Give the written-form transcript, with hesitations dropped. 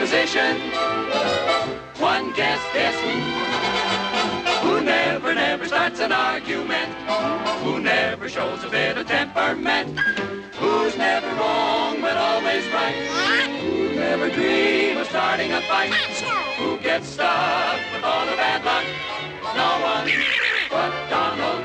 position. One guess who never starts an argument, who never shows a bit of temperament, who's never wrong but always right, who never dream of starting a fight, who gets stuck with all the bad luck. No one but Donald